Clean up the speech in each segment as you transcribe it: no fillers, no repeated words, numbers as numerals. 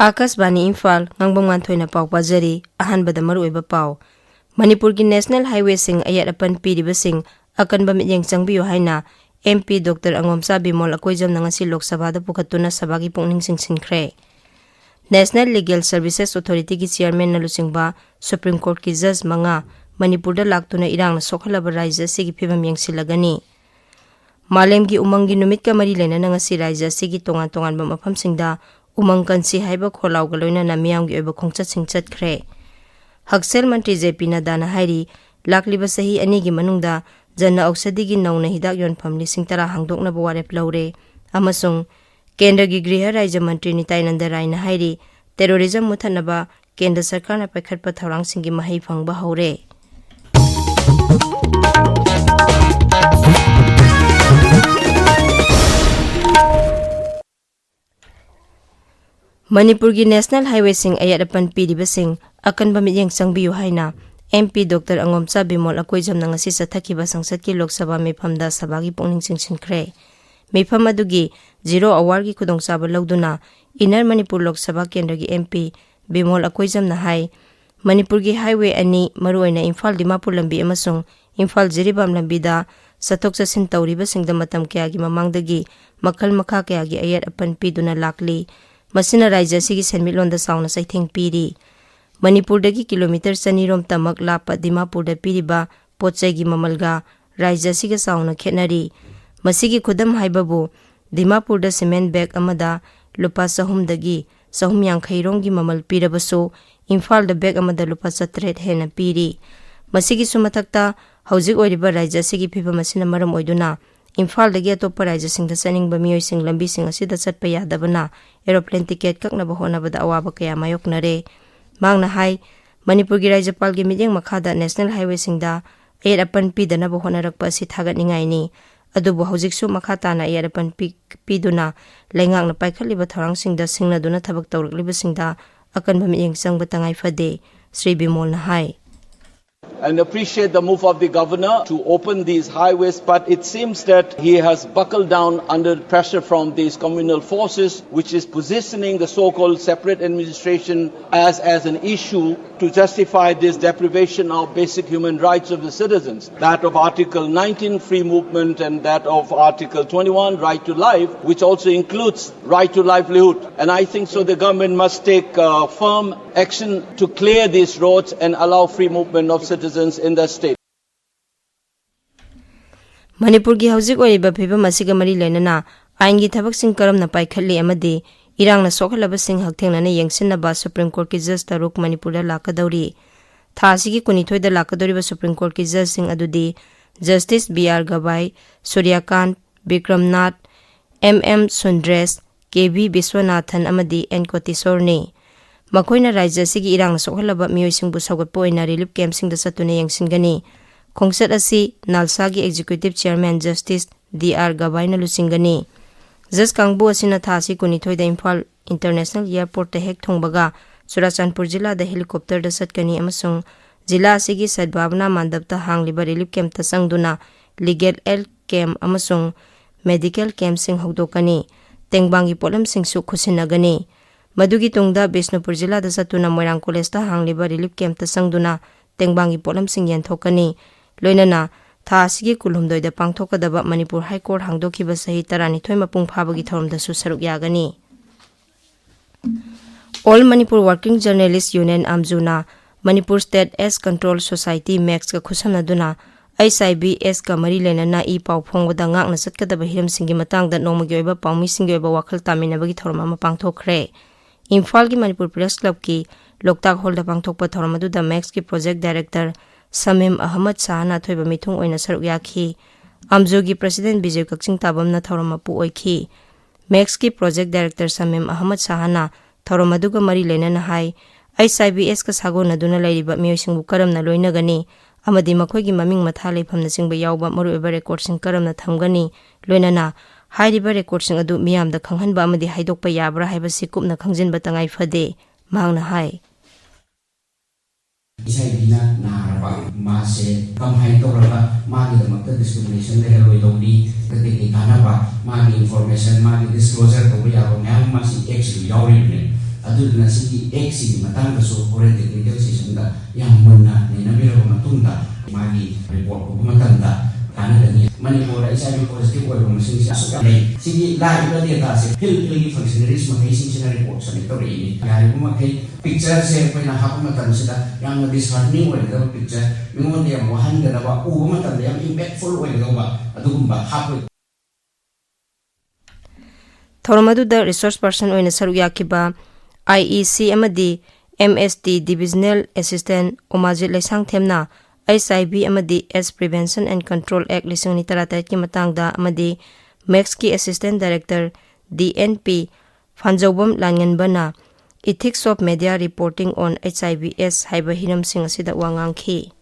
Akashvani Imphal Ngangbam Nganthoi na pau pajari ahanbada maruoiba pau Manipur ki National Highway sing ayat apan piriba sing akanba mityeng changbiyo haina MP Dr. Angomsa Bimol akoijam na ngasi Lok Sabha da pukhatuna sabagi pungning singsinkre. National Legal Services Authority ki chairman na lusingba Supreme Court ki judge manga Manipur da laktuna irang na sokhalaba raija sigi phibam yengsilagani. Malem ki umangi numit ka mari lena na ngasi raija sigi tongan ba mafam singda umang kansi haiba kholaw galoina na miyam gi oba khongchat singchat khre. Haksel Mantri JP Nadana hairi lakliba sahi ani gi manungda janna aushadi gi nauna hidak yonpham lising tara hangdokna warep laure amasung Kendra gi Griha Raija Mantri Nitainanda Rai na hairi terrorism muthanaba Kendra Sarkar na paikhatpa thawrang singi mahai phangba haure. Manipur ki National Highway sing ayat apan piriba sing akan bamityeng changbiyo haina MP Dr. Angomsa Bimol akoijam na ngasi sathakiba sangsad ki Lok Sabha mifamda sabagi pungning singsinkre. Mifam adugi zero hour ki khudongchaba lawduna Inner Manipur Lok Sabha Kendra ki MP Bimol akoijam na hai Manipur ki highway ani maruoina Imphal Dimapur lambi amasung Imphal Jiribam lambi da sathok chasin tawriba singda matam kaya gi mamangdagi makhal makha kaya gi ayat apan piduna lakli Masina Raija sigi senmitlonda sauna saitheng piri. Manipur dagi kilometer sanirom tamak lapa Dimapur da piriba potchai gi mamalga Raija siga sauna khetnari. Masigi khudam haibabu Dimapur da cement bag amada lupa sahum dagi sahum yangkhairong gi mamal pirabaso Imphal da bag amada lupa 7 hena piri. Masigi sumathakta hauzik oiriba Raija sigi phiba masina maram oiduna Imphal dagi atopa Raija singda saningba miyoi sing lambi sing asida chatpa yadabana aeroplane ticket kaknaba honabada awaba kaya mayoknare. Mangna hai Manipur gi Raijapal gi mityeng makhada National Highway singda ayat apan pidanaba honarakpa asi thagatningai ni. Adubu haujiksu makha tana ayat apan piduna laingakna paikhatliba thawrang singda singnaduna thabak tawrakliba singda akanba mityeng changba tangai phade Sri Bimol na hai. And appreciate the move of the governor to open these highways, but it seems that he has buckled down under pressure from these communal forces, which is positioning the so-called separate administration as an issue to justify this deprivation of basic human rights of the citizens, that of Article 19, free movement, and that of Article 21, right to life, which also includes right to livelihood. And I think so the government must take firm action to clear these roads and allow free movement of citizens in the state. Manipur gi haujik oiba phiba masiga mari lenana aingi thabak sing karamna paikhatli amadi irangna sokhalaba sing hakthengna na yengsinaba Supreme Court ki judge taruk Manipur da lakadauri thasi gi kunithoi da lakadori ba Supreme Court ki judge sing adudi Justice BR Gabai, Suryakant, Bikramnath, MM Sundres, KB Biswanathan amadi N Kotisorni. Makoina Raija sigi irang sokhalaba miyoi singbu sagatpo oina relief camp singda satuna yengsingani. Khongsat asi Nalsa gi Executive Chairman Justice DR Gabai na lusingani. Judge kangbu asina thasi kunithoi da Imphal International Airport ta hek thongbaga Churachandpur jilla da helicopter da satkani amasung jilla asigi sadbhavna mandapta hangliba relief camp ta sangduna legal aid camp amasung medical camp sing hogdokani. Tengbangi polam sing su khusinagani. Madugi tungda Bishnupur jilla da satuna Moirang College ta hangliba relief camp ta sangduna tengbangi polam sing yanthokani. Loinana tha asigi kulhumdoi da pangthokadaba Manipur High Court hangdokhiba sahi 12 mapung phabagi thorumda su saruk yagani. All Manipur Working Journalists Union Amjuna Manipur State S Control Society Max ka khusamnaduna ICBS ka mari lenana I pau phongwada ngakna satkadaba hiram singi matangda nongmagi oiba paumi singi oiba wakhal taminabagi thorum ama pangthokre. Imphal ki Manipur Press Club ki Loktak Hall da pangthokpa thorum adu da Max ki Project Director Samim Ahmad Sahana thoiba mithung oina saruk yakhi. Amju gi President Bijay Kakching Tabam na thorum apu oikhi. Max ki Project Director Samim Ahmad Sahana thorum adu ga mari lenana hai ICBS ka sagona duna lairiba miyoi singbu karamna loinagani amadi makhoi gi maming matha leifamna singba yawba maruiba record sing karamna thamgani loinana hairiba record sing adu miyamda khanghanba amadi haidokpa yabra haiba sikupna khangjinba tangai phade mangna hai isai bina naraba mase kamhai toraba magi damakta discrimination le heloi dogdi kate kanaba magi information magi disclosure to ya ro ngam masi actually yawri ne adudna sigi exi matang so foreign technical session da yang munna ni nabira ko matunda magi report ko matanda kana ni Manipuri isa yung positive oil masing siya so kay sigi live na data se fill functionaries makaisin sila report sa nito rin kaya mo makay picture se ko na hako matan sila yang disheartening oil daw picture mingon dia wahan da ba u matan yang impactful oil daw ba adugumba hako Thormaduda resource person oina saruk yakiba IEC amadi MST Divisional Assistant Omajit Lesang Themna SIB amadi S Prevention and Control Act lising ni taratat ki matangda amadi Max ki Assistant Director DNP Fanjobam Langanbana Ethics of Media Reporting on HIVS haiba hinam sing asida wangang khi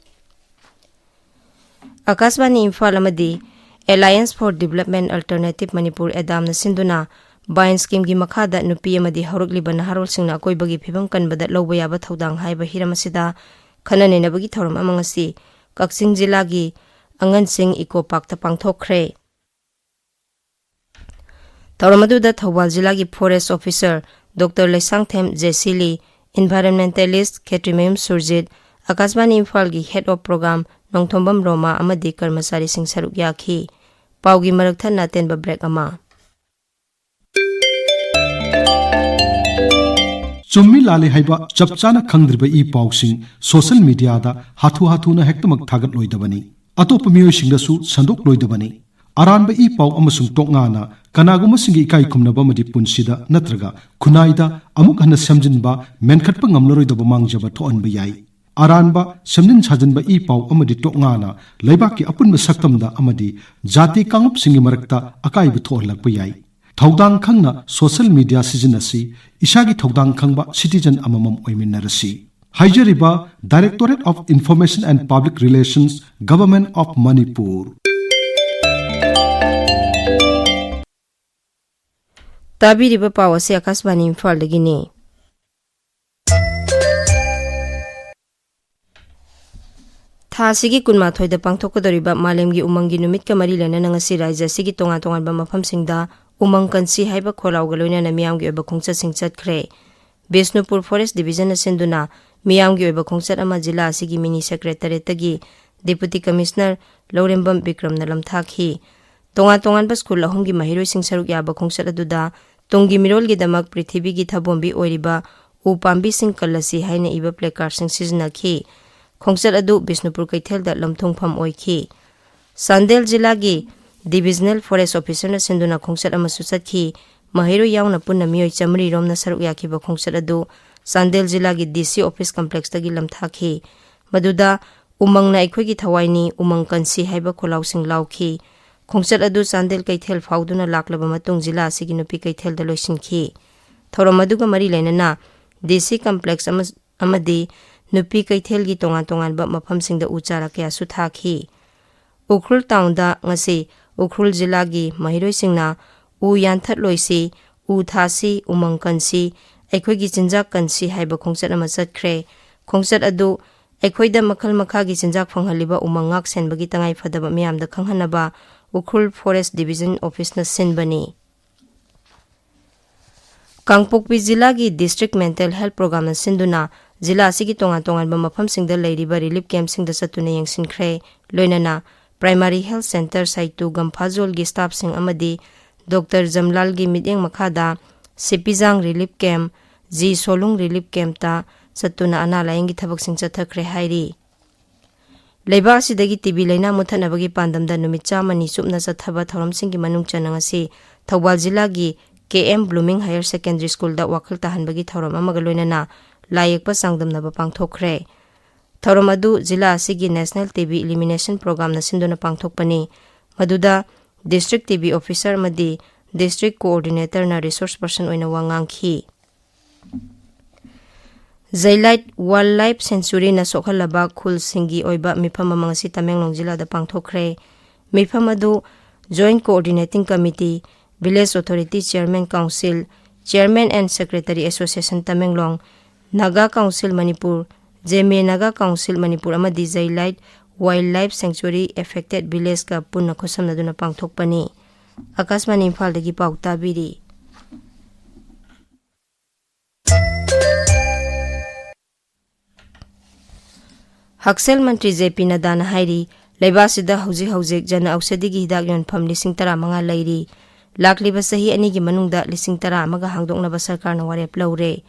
Akaswani Imphal amadi Alliance for Development Alternative Manipur Adam na sinduna Bain scheme gi makhada nupi amadi horukliba naharol singna koibagi phibam kanbada lawba yaba thodang haiba hiram asida khanane nabagi thoram amangasi Kakching jila gi angan sing eco park ta pangthokre Thoramadu da Thawal jila gi forest officer Dr Lesang Them Jesili environmentalist Kshtrimayum Surjit Akaswani Imphal gi head of program Nongthombam Roma amadi karmasari sing saruk yakhi paugi marakthana naten ba break ama Chummi lale haiba chapchana khangdriba I pausing social media da hathu na hektamak thagat loidabani atop miyo singdasu sandok loidabani aranba I pau amasung toknga na kanaguma singi ikai khumnaba madi punsida natraga khunaida amuk hana samjinba menkhatpa ngamloroidaba mangjaba thoanba yai aranba samjin sajinba I pau amadi toknga na leibaki apunba saktamda amadi jati kangup singi marakta akaiba thoalakpa yai Thaudang khangna social media sizinasi isagi thaudang khangba citizen amamam oiminarasi Haijariba Directorate of Information and Public Relations Government of Manipur Tabiriba pawase Akaswani Imphal dagini Thasigi kunma thoida pangthokadoriba malemgi umangi numit ka mari lena ngasi raija sigi tonga ba mafam singda umang kansi haiba kholaw galoina na miyamgi oba khongchat singchat khre Bisnupur Forest Division asenduna miyamgi oba khongchat ama jila asigi mini secretariat tagi Deputy Commissioner Lorembam Bikram na lamthakhi tonga ba school ahumgi mahiroi sing saruk yaba khongchat aduda tongi mirol gi damak prithibi gi thabombi oiriba upambi sing kalasi haina iba placard sing siznakhi khongchat adu Bisnupur Kaithel da lamthongpham oikhi Sandel jila gi Divisional Forest Officer na senduna khongchat ama susatki mahiro yauna punna miyoi chamri romna saruk yakhiba khongchat adu Sandel jila gi DC office complex tagi lamthakhi maduda umangna aikhoi gi thawaini umang kansi haiba kholaw sing lawkhi khongchat adu Sandel Kaithel fauduna laklaba matung jila asigi nupi Kaithel da loisinki thoram aduga mari lenana DC complex amadi nupi Kaithel gi tongan ba mafam singda uchara kya su thakhi Ukhrul town da ngasi Ukhrul jila gi mahiroi singna u yanthat loisi u thasi umang kansi aikhoi gi chinjak kansi haiba khongchat ama chatkre khongchat adu aikhoi da makhal makha gi chinjak phanghaliba umang ngak senbagi tangai phadaba miyam da khanghanaba Ukhrul Forest Division Office na sinbani Kangpokpi jila gi District Mental Health Program na sinduna jila asigi tongan ba mafam singda leiriba relief camp singda satuna yengsinkhre loinana Primary Health Center Saitu Gampazol gi staff sing amadi Dr. Jamlal gi midyeng makhada Sipizang Relief Camp Ji Solung Relief Camp ta satuna analayeng gi thabak sing chathakre hairi Leiba asidagi TB leina muthanabagi pandamda numit chamani supna chathaba thoram sing gi manung chanangasi Thawal jila gi KM Blooming Higher Secondary School da wakhal tahanbagi thoram amaga loinana layekpa sangdamnaba pangthokre Thoram adu jila asigi National TB Elimination Program na sinduna pangthokpani maduda District TB Officer madi District Coordinator na Resource Person oina wangangki Zailite Wildlife Sanctuary na sokhalaba khul singi oiba mifam amangasi Tamenglong jila da pangthokre mifam adu Joint Coordinating Committee Village Authority Chairman Council Chairman and Secretary Association Tamenglong Naga Council Manipur Jeme Naga Council Manipur amadi Zailite Wildlife Sanctuary Affected Village ka punna khosamna duna pangthokpani Akaswani Imphal dagi pau tabiri Haksel Mantri JP Nadana Hairi, Laibasida Hausi Hausik, Jana Ausadigi Hidak Yonpham Lising Tara Manga Lairi, Lakliba Sahi Anigi Manungda Lising Tara Maga Hangdoknaba Sarkarna Warep Laure.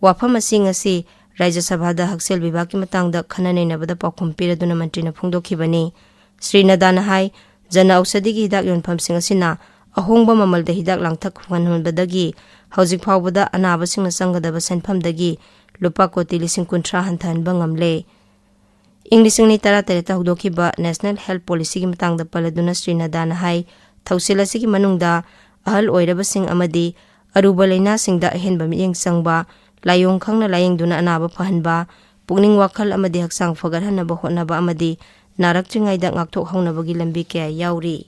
Wafam asing asi Rajya Sabhada Haksel Vibaki Matangda Khananenabada Paukhum Piraduna Mantrina Phongdokhibani. Sri Nadana Hai, Jana Ausadigi Hidak Yonpham Sing asina ahongba mamalda hidak langthak khwanhonbadagi hauzik phawbada anaba singna sangadaba senphamdagi lupa koti lising kunthra hanthanba ngamle. English ni tara tereta hudokhiba National Health Policy gi matangda paladuna Sri Nadana Hai thausil asigi manungda ahal oiraba sing amadi aruba leina singda ahenba miyeng sangba layong khangna layengduna anaba phahanba pukning wakhal amadi haksang fagarhanaba hotnaba amadi narak chingaida ngakthok haunabagi lambi kya yauri.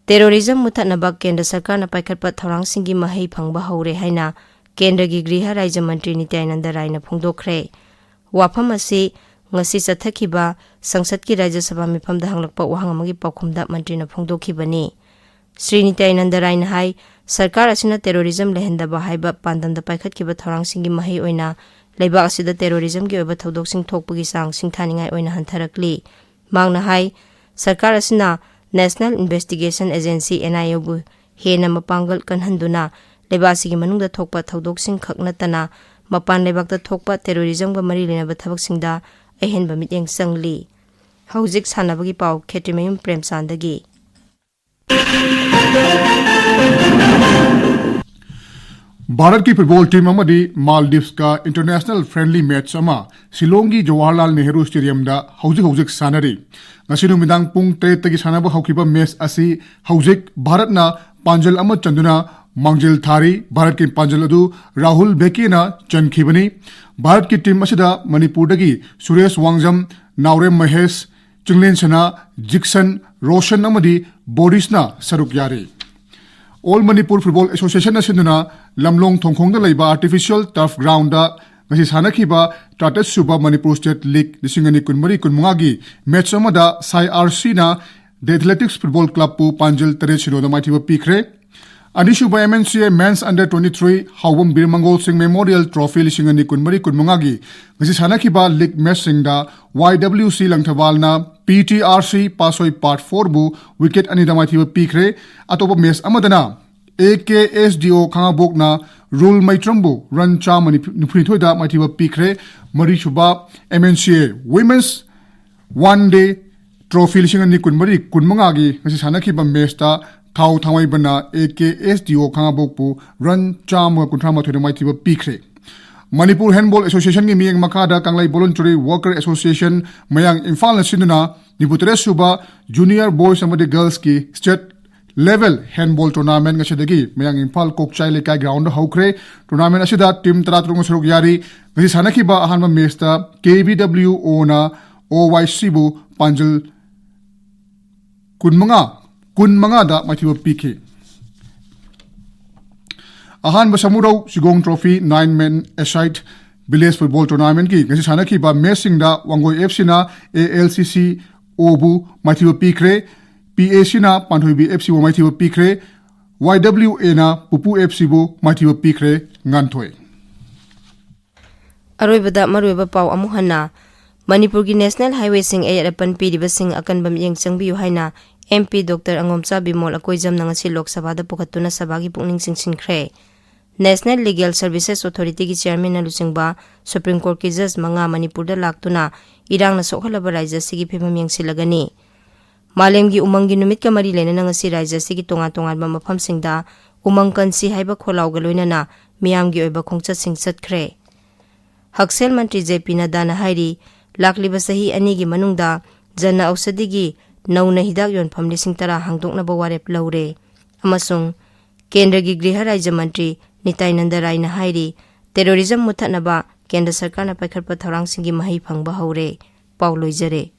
Terrorism muthanaba Kendra Sarkar na paikhatpa thorang singi mahai phangba haure haina Kendra gi Griha Rajya Mantri Nityananda Rai na phongdokre. Wafam asi ngasi sathakhiba Sangsad ki Rajya Sabha mifamda hanglakpa wahang amagi paukhumda mantri na phongdokhibani. Sri Nityananda Rai na hai Sarkar asina terrorism lehendaba haiba pandamda paikhatkiba thorang singi mahai oina leibak asida terrorism gi oba thodok sing thokpagi sang singthaningai oina hantharakli. Mangna hai Sarkar asina National Investigation Agency NIA bu hena mapangal kanhanduna lebasigi manungda thokpa thodok khak natana mapan lebakta thokpa terrorism ga mari lenaba thabak singda ahenba mityeng sangli. Hauzik sanabagi pau Kshtrimayum Premchand dagi. Bharat की football team अमदी Maldives का international friendly match अमा शिलोंग की Jawaharlal Nehru stadium दा हौजिक हौजिक सानरी ngasi numidang pung 3 tagi sanaba haukiba match asi haujiक Bharat ना पांजल अमा चंदुना मांगजिल थारी भारत की पांजल अदु राहुल बेकी ना चनखिबनी भारत की टीम असिदा मणिपुर दगी सुरेश वांगजम नावरे महेश चिंगलेन सना जिक्सन रोशन अमदी बोरिस ना सरुक यारी All Manipur Football Association asinduna lamlong thongkhongda leiba artificial turf ground da ngasi sanakhiba Tatas Suba Manipur State League lisingani kunmari kunmunga gi match amada CRC na The Athletics Football Club pu Panjal Tare Sino da maithiba pikre Anishuba MNCA Men's Under 23 Hawam Birmangol Singh Memorial Trophy lisingani kunmari kunmunga gi ngasi sanakhiba league match singda YWC Langthawal na PTRC Pasoi Part 4 bu wicket anida maithiba pikre atopa match amadana AKSDO khangabok na rule maitrambu run cha manipuri thoida maithiba pikre marishuba MNCA Women's One Day Trophy lisingani kunmari kunmanga gi ngasi sanakhiba match ta thau thawai bana AKSDO khangabok bu run cha ma kunthama thoida maithiba pikre Manipur Handball Association ni miyang makada Kanglai Voluntary Worker Association mayang Imphal na sinuna niputre suba junior boys amadi girls ki state level handball tournament nga sidagi mayang Imphal Kokchai lekai ground haukre tournament asida team taratrung saruk yari ngasi sanaki ba ahanma match ta KBWO na OYC bu Panjal kunmanga da mathiba PK Ahan Basamurau Sigong Trophy 9-man aside village football tournament ki ngasi sanaki ba matching da Wangoi FC na ALCC Obu Mathiba Pikre PAC na Panthoibi FC bu Mathiba Pikre YWA na Pupu FC bu Mathiba Pikre Nganthoi Aroibada maruiba pau amuhana Manipur ki National Highway sing ayarapan piriba sing akanbam yeng changbiu haina MP Dr. Angomcha Bimol akoijam na ngasi Lok Sabha da pukhatuna sabagi pukning singsinkre National Legal Services Authority ki chairman na lusingba Supreme Court ki judge manga Manipur da laktuna irang na sokhalaba raija sigi phimam yengsilagani Malem gi umang gi numit ka mari lena na ngasi raija sigi tonga-tongan ba mafam singda umang kansi haiba kholaw galoina na miyam gi oiba khongcha singchat khre Haksel Mantri JP Nadana hairi lakliba sahi ani gi manungda jana ausadi gi nauna hidak yonpham lising tara hangdokna ba warep laure amasung Kendra gi Griha Rajya Mantri Nityananda Rai na hairi terrorism muthanaba Kendra Sarkar na paikhatpa thorang singi mahai phangba haure Pauloi jare